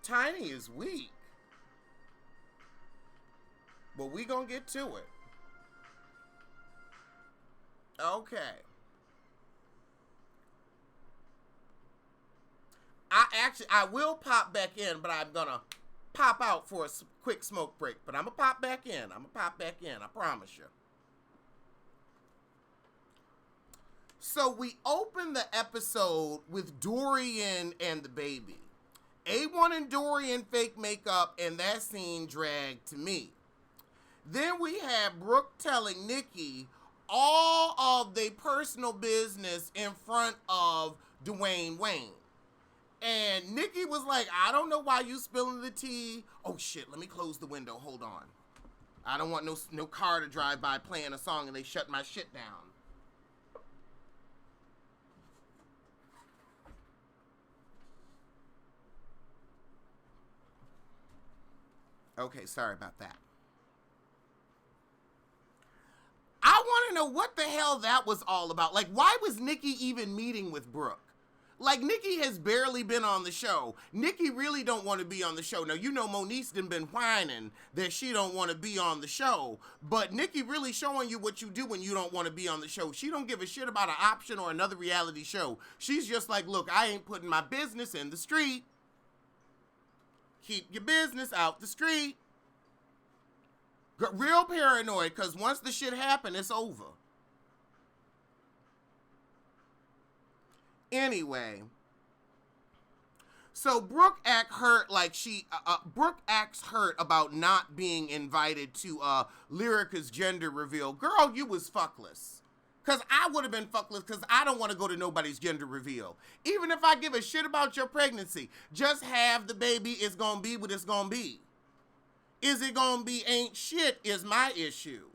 Tiny is weak. But we gonna get to it. Okay. I will pop back in, but I'm gonna pop out for a quick smoke break. But I'm gonna pop back in. I promise you. So we open the episode with Dorian and the baby. A1 and Dorian fake makeup, and that scene dragged to me. Then we have Brooke telling Nikki all of their personal business in front of Dwayne Wayne. And Nikki was like, I don't know why you spilling the tea. Oh shit, let me close the window, hold on. I don't want no car to drive by playing a song and they shut my shit down. Okay, sorry about that. I want to know what the hell that was all about. Like, why was Nikki even meeting with Brooke? Like, Nikki has barely been on the show. Nikki really don't want to be on the show. Now, you know Moniece done been whining that she don't want to be on the show. But Nikki really showing you what you do when you don't want to be on the show. She don't give a shit about an option or another reality show. She's just like, look, I ain't putting my business in the street. Keep your business out the street. Real paranoid, because once the shit happen, it's over. Anyway, so Brooke acts hurt about not being invited to Lyrica's gender reveal. Girl, you was fuckless. Because I would have been fuckless because I don't want to go to nobody's gender reveal. Even if I give a shit about your pregnancy, just have the baby, it's going to be what it's going to be. Is it gonna be ain't shit is my issue.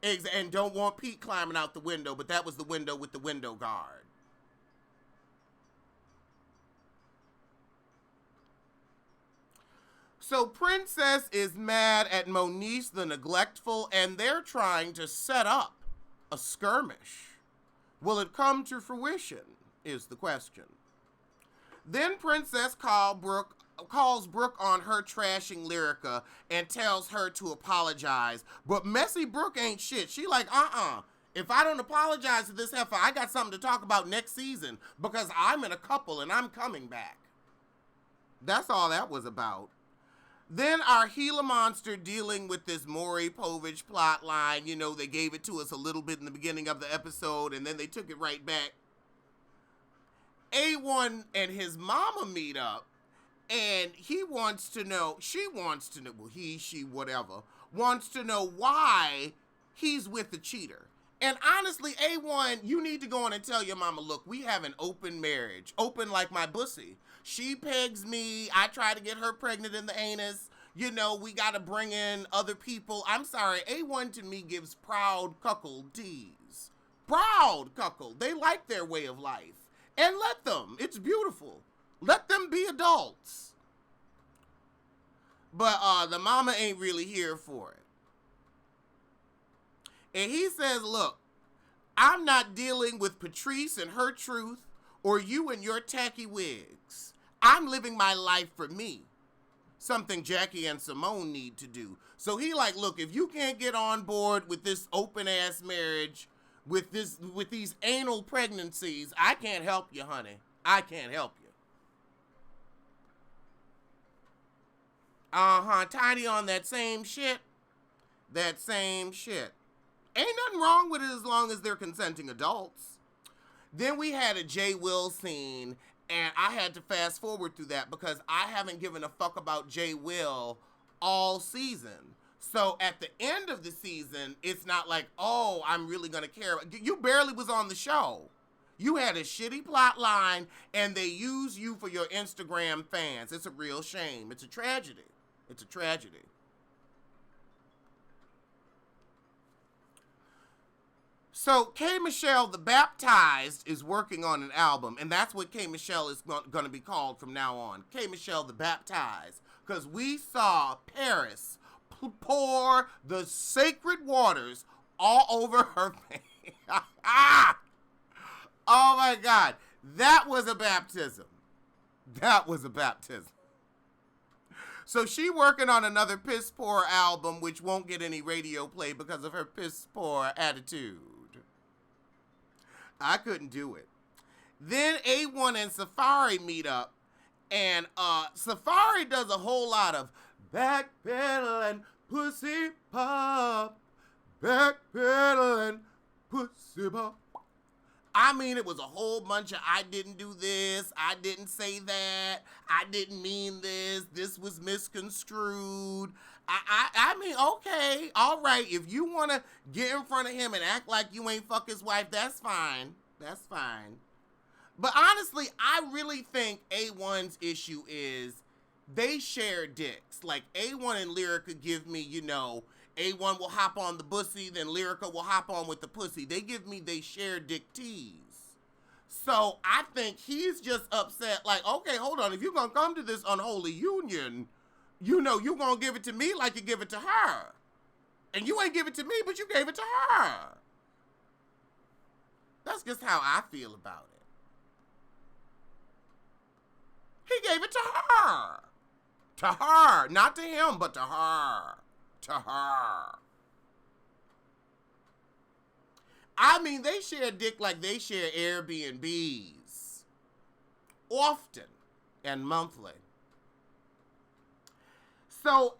And don't want Pete climbing out the window, but that was the window with the window guard. So Princess is mad at Moniece the neglectful, and they're trying to set up a skirmish. Will it come to fruition is the question. Then Princess calls Brooke on her trashing Lyrica and tells her to apologize. But messy Brooke ain't shit. She like, if I don't apologize to this heifer, I got something to talk about next season because I'm in a couple and I'm coming back. That's all that was about. Then our Kila Monster dealing with this Maury Povich plot line. You know, they gave it to us a little bit in the beginning of the episode and then they took it right back. A1 and his mama meet up, and she wants to know why he's with the cheater. And honestly, A1, you need to go on and tell your mama, look, we have an open marriage. Open like my pussy. She pegs me. I try to get her pregnant in the anus. You know, we got to bring in other people. I'm sorry, A1 to me gives proud cuckold tease. Proud cuckold. They like their way of life. And let them. It's beautiful. Let them be adults. But the mama ain't really here for it. And he says, look, I'm not dealing with Patrice and her truth or you and your tacky wigs. I'm living my life for me. Something Jackie and Simone need to do. So he like, look, if you can't get on board with this open-ass marriage, with these anal pregnancies, I can't help you, honey. I can't help you. Tiny on that same shit. That same shit. Ain't nothing wrong with it as long as they're consenting adults. Then we had a J. Will scene, and I had to fast forward through that because I haven't given a fuck about J. Will all season. So at the end of the season, it's not like, oh, I'm really going to care. You barely was on the show. You had a shitty plot line, and they use you for your Instagram fans. It's a real shame. It's a tragedy. It's a tragedy. So K. Michelle, the Baptized, is working on an album, and that's what K. Michelle is going to be called from now on. K. Michelle, the Baptized. Because we saw Paris pour the sacred waters all over her face. Oh my God. That was a baptism. That was a baptism. So she working on another piss poor album, which won't get any radio play because of her piss poor attitude. I couldn't do it. Then A1 and Safari meet up, and Safari does a whole lot of backpedaling, pussy pop, backpedaling, pussy pop. I mean, it was a whole bunch of I didn't do this, I didn't say that, I didn't mean this was misconstrued. I mean, okay, all right, if you want to get in front of him and act like you ain't fuck his wife, that's fine. That's fine. But honestly, I really think A1's issue is they share dicks. Like, A1 and Lyrica give me, A1 will hop on the pussy, then Lyrica will hop on with the pussy. They give me they share dick tease. So I think he's just upset, like, okay, hold on, if you're going to come to this unholy union, you're going to give it to me like you give it to her. And you ain't give it to me, but you gave it to her. That's just how I feel about it. He gave it to her. To her. Not to him, but to her. To her. I mean, they share dick like they share Airbnbs. Often and monthly. So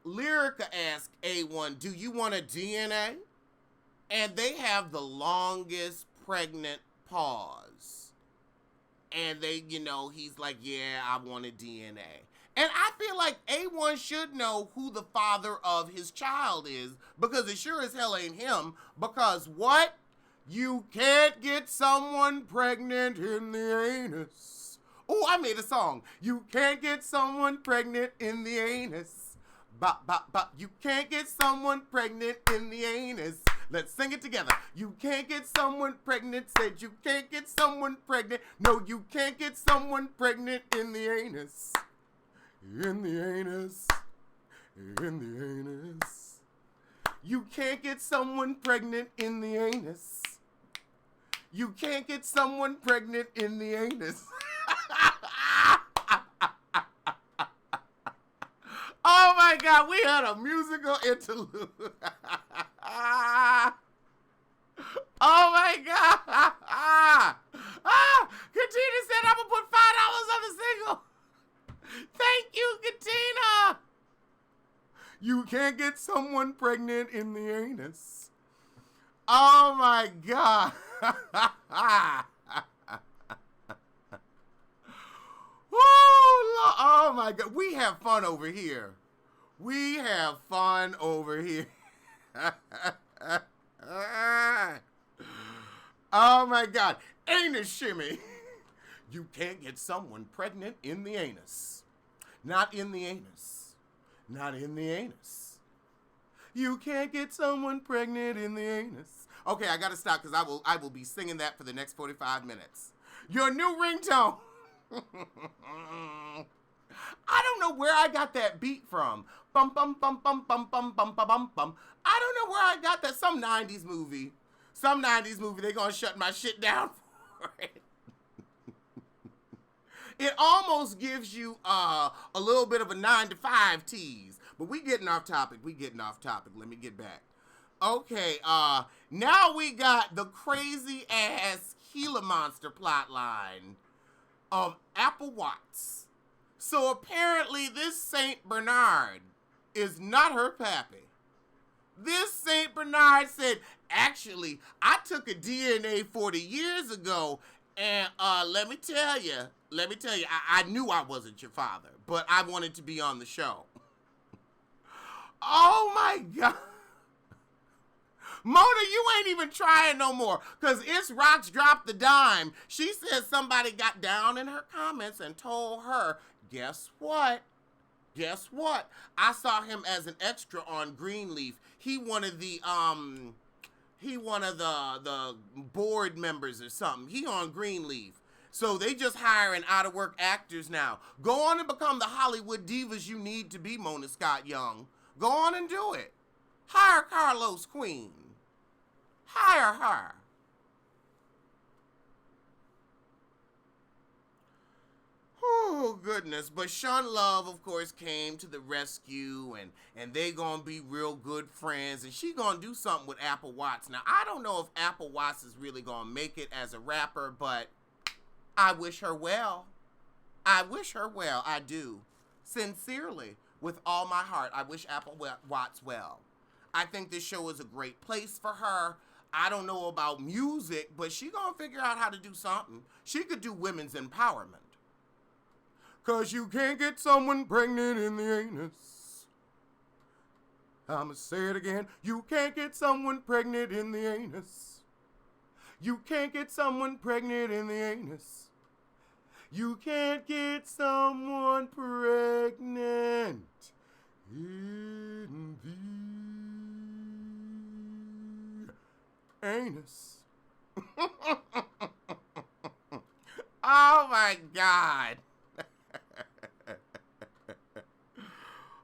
Lyrica asked A1, do you want a DNA? And they have the longest pregnant pause. And they, he's like, yeah, I want a DNA. And I feel like A1 should know who the father of his child is, because it sure as hell ain't him. Because what? You can't get someone pregnant in the anus. Oh, I made a song. You can't get someone pregnant in the anus. Bop, bop, bop. You can't get someone pregnant in the anus. Let's sing it together. You can't get someone pregnant. Said you can't get someone pregnant. No, you can't get someone pregnant in the anus. In the anus. In the anus. You can't get someone pregnant in the anus. You can't get someone pregnant in the anus. Oh my God, we had a musical interlude. Oh my God. Katina said I'm gonna put $5 on the single. Thank you, Katina. You can't get someone pregnant in the anus. Oh my God. Oh my God. We have fun over here. We have fun over here. Oh my God. Anus shimmy. You can't get someone pregnant in the anus. Not in the anus. Not in the anus. You can't get someone pregnant in the anus. Okay, I gotta stop because I will be singing that for the next 45 minutes. Your new ringtone. I don't know where I got that beat from. Bum bum bum bum bum bum bum bum bum bum. I don't know where I got that. Some 90s movie. Some 90s movie. They gonna shut my shit down for it. It almost gives you a little bit of a 9 to 5 tease. But we getting off topic. Let me get back. Okay, now we got the crazy ass Kila Monster plotline of Apple Watts. So apparently this Saint Bernard is not her pappy. This Saint Bernard said, actually, I took a DNA 40 years ago, and let me tell you, I knew I wasn't your father, but I wanted to be on the show. Oh my God. Mona, you ain't even trying no more, because It's Rocks dropped the dime. She said somebody got down in her comments and told her, guess what? Guess what? I saw him as an extra on Greenleaf. He one of the board members or something. He on Greenleaf. So they just hiring out-of-work actors now. Go on and become the Hollywood divas you need to be, Mona Scott Young. Go on and do it. Hire Carlos Queen. Hire her. Oh goodness, but Sean Love, of course, came to the rescue, and they gonna be real good friends, and she gonna do something with Apple Watts. Now, I don't know if Apple Watts is really gonna make it as a rapper, but I wish her well. I wish her well, I do. Sincerely, with all my heart, I wish Apple Watts well. I think this show is a great place for her. I don't know about music, but she gonna figure out how to do something. She could do women's empowerment. 'Cause you can't get someone pregnant in the anus. I'ma say it again. You can't get someone pregnant in the anus. You can't get someone pregnant in the anus. You can't get someone pregnant in the anus. Oh my God.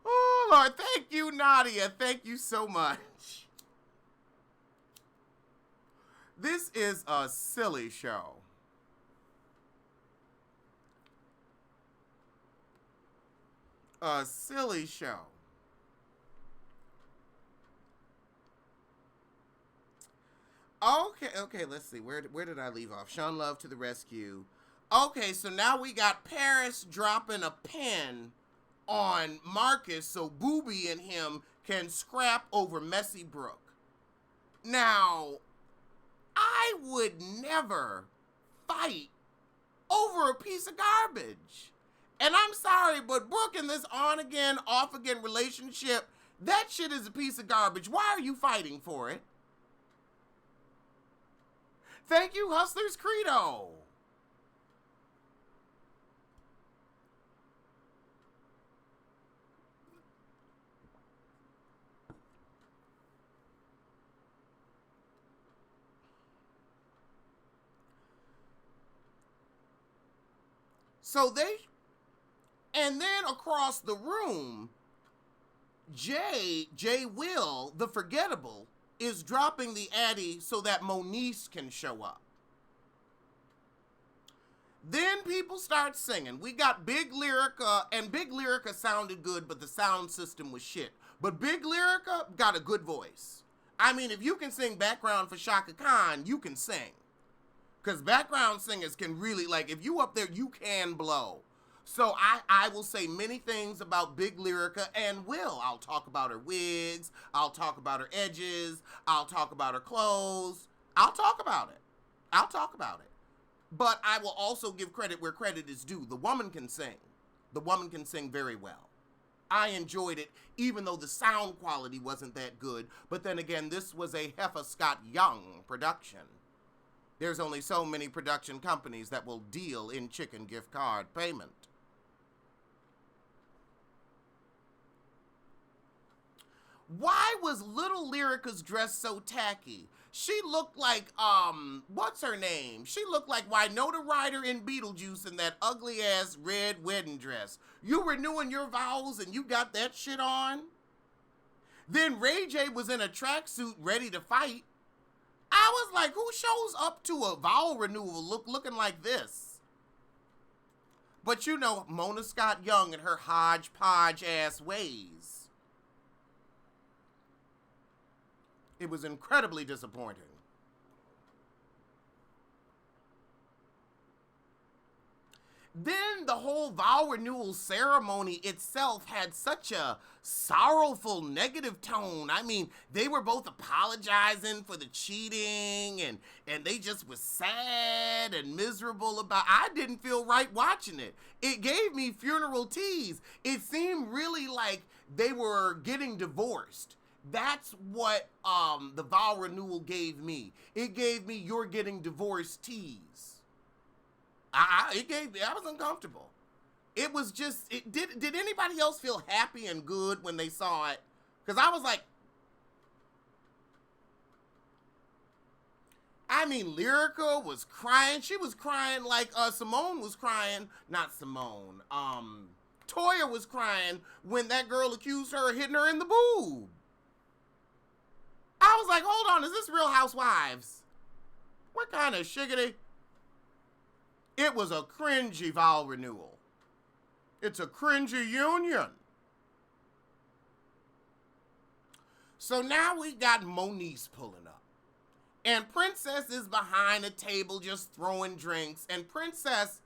Oh, Lord, thank you, Nadia. Thank you so much. This is a silly show. A silly show. Okay, let's see. Where did I leave off? Sean Love to the rescue. Okay, so now we got Paris dropping a pin on Marcus so Booby and him can scrap over Messy Brooke. Now, I would never fight over a piece of garbage. And I'm sorry, but Brooke in this on-again, off-again relationship, that shit is a piece of garbage. Why are you fighting for it? Thank you, Hustler's Credo. And then across the room, Jay Will, the forgettable, is dropping the Addy so that Moniece can show up. Then people start singing. We got Big Lyrica, and Big Lyrica sounded good, but the sound system was shit. But Big Lyrica got a good voice. I mean, if you can sing background for Shaka Khan, you can sing. Because background singers can really, like, if you up there, you can blow. So I will say many things about Big Lyrica and Will. I'll talk about her wigs. I'll talk about her edges. I'll talk about her clothes. I'll talk about it. I'll talk about it. But I will also give credit where credit is due. The woman can sing. The woman can sing very well. I enjoyed it, even though the sound quality wasn't that good. But then again, this was a Heffa Scott Young production. There's only so many production companies that will deal in chicken gift card payment. Why was Little Lyrica's dress so tacky? She looked like, what's her name? She looked like Winona Ryder in Beetlejuice in that ugly-ass red wedding dress. You renewing your vows and you got that shit on? Then Ray J was in a tracksuit ready to fight. I was like, who shows up to a vow renewal looking like this? But you know, Mona Scott Young and her hodgepodge-ass ways. It was incredibly disappointing. Then the whole vow renewal ceremony itself had such a sorrowful, negative tone. I mean, they were both apologizing for the cheating, and they just was sad and miserable about. I didn't feel right watching it. It gave me funeral tease. It seemed really like they were getting divorced. That's what the vow renewal gave me. It gave me you're getting divorced tease. I was uncomfortable. It was just, did anybody else feel happy and good when they saw it? Because I was like, I mean, Lyrica was crying. She was crying like Simone was crying. Not Simone. Toya was crying when that girl accused her of hitting her in the boob. I was like, hold on, is this Real Housewives? What kind of shiggity? It was a cringy vow renewal. It's a cringy union. So now we got Moniece pulling up. And Princess is behind a table just throwing drinks. And Princess,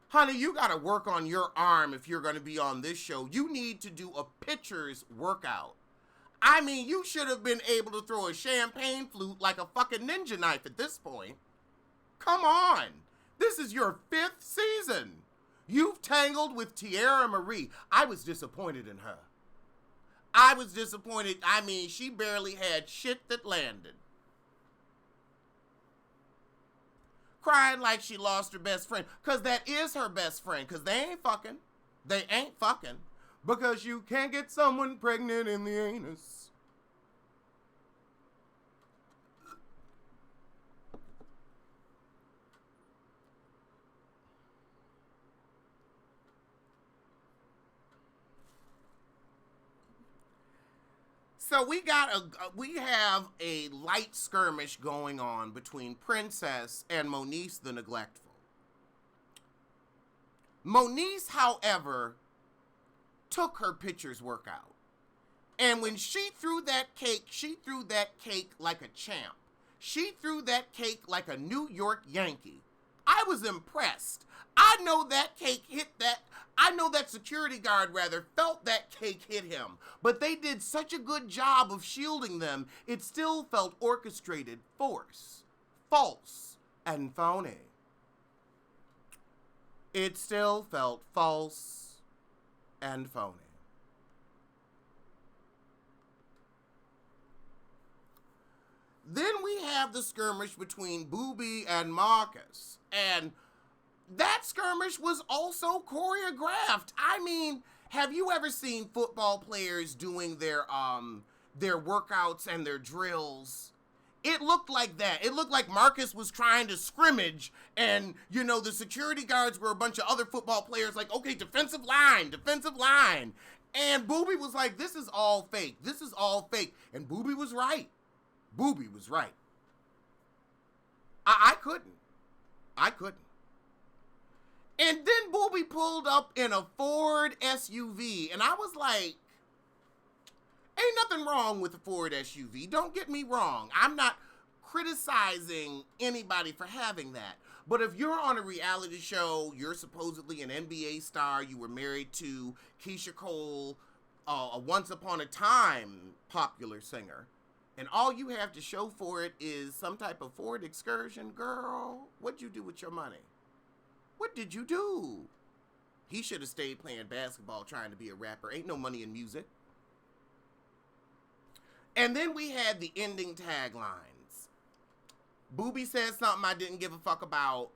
honey, you gotta work on your arm if you're gonna be on this show. You need to do a pitcher's workout. I mean, you should have been able to throw a champagne flute like a fucking ninja knife at this point. Come on. This is your 5th season. You've tangled with Tierra Marie. I was disappointed in her. I was disappointed. I mean, she barely had shit that landed. Crying like she lost her best friend. Because that is her best friend. Because they ain't fucking. They ain't fucking. Because you can't get someone pregnant in the anus. So we have a light skirmish going on between Princess and Moniece the Neglectful. Moniece, however, took her pitcher's workout. And when she threw that cake like a champ. She threw that cake like a New York Yankee. I was impressed. I know that security guard felt that cake hit him. But they did such a good job of shielding them, it still felt orchestrated, forced, false, and phony. It still felt false and phony. Then we have the skirmish between Booby and Marcus. And that skirmish was also choreographed. I mean, have you ever seen football players doing their workouts and their drills? It looked like that. It looked like Marcus was trying to scrimmage, and, the security guards were a bunch of other football players like, okay, defensive line. And Booby was like, this is all fake. And Booby was right. I couldn't. And then Booby pulled up in a Ford SUV, and I was like, ain't nothing wrong with a Ford SUV. Don't get me wrong. I'm not criticizing anybody for having that. But if you're on a reality show, you're supposedly an NBA star, you were married to Keisha Cole, a once upon a time popular singer, and all you have to show for it is some type of Ford excursion, girl, what'd you do with your money? What did you do? He should have stayed playing basketball trying to be a rapper. Ain't no money in music. And then we had the ending taglines. Booby said something I didn't give a fuck about.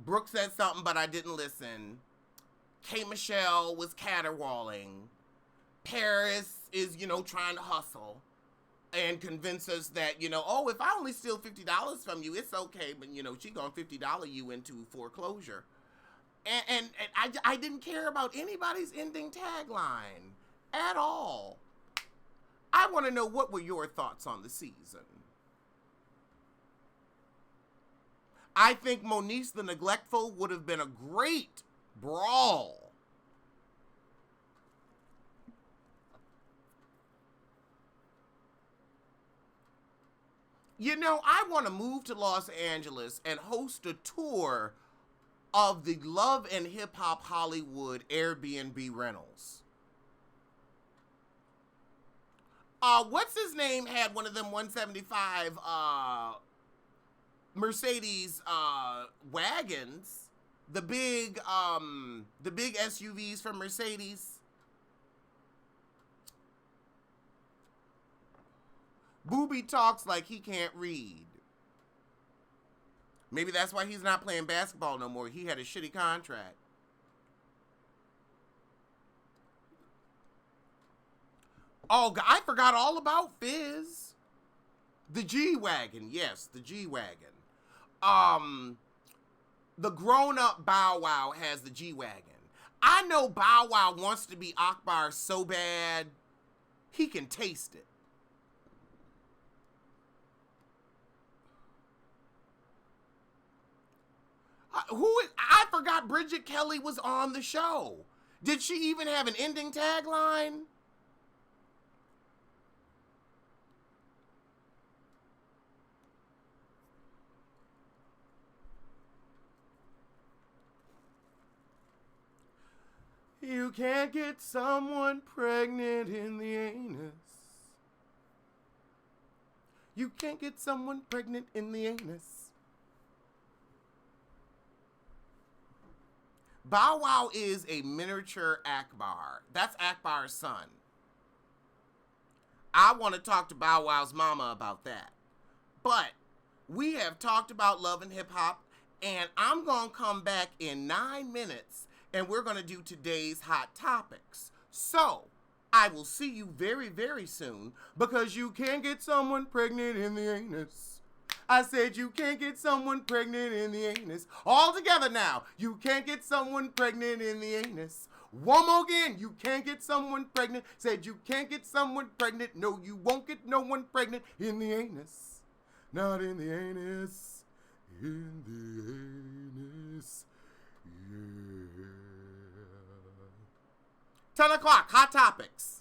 Brooke said something, but I didn't listen. K. Michelle was caterwauling. Paris is, trying to hustle and convince us that, oh, if I only steal $50 from you, it's okay. But, she gonna $50 you into foreclosure. And I didn't care about anybody's ending tagline at all. I want to know, what were your thoughts on the season? I think Moniece the Neglectful would have been a great brawl. I want to move to Los Angeles and host a tour of the Love and Hip Hop Hollywood Airbnb rentals. What's his name had one of them 175 Mercedes wagons, the big SUVs from Mercedes. Booby talks like he can't read. Maybe that's why he's not playing basketball no more. He had a shitty contract. Oh, I forgot all about Fizz. The G-Wagon, yes, the G-Wagon. The grown-up Bow Wow has the G-Wagon. I know Bow Wow wants to be Akbar so bad, he can taste it. I forgot Bridget Kelly was on the show. Did she even have an ending tagline? You can't get someone pregnant in the anus. You can't get someone pregnant in the anus. Bow Wow is a miniature Akbar. That's Akbar's son. I want to talk to Bow Wow's mama about that. But we have talked about love and hip hop, and I'm going to come back in 9 minutes, and we're going to do today's hot topics. So, I will see you very, very soon, because you can't get someone pregnant in the anus. I said you can't get someone pregnant in the anus. All together now. You can't get someone pregnant in the anus. One more again. You can't get someone pregnant. Said you can't get someone pregnant. No, you won't get no one pregnant in the anus. Not in the anus. In the anus. Yeah. 10 o'clock. Hot topics.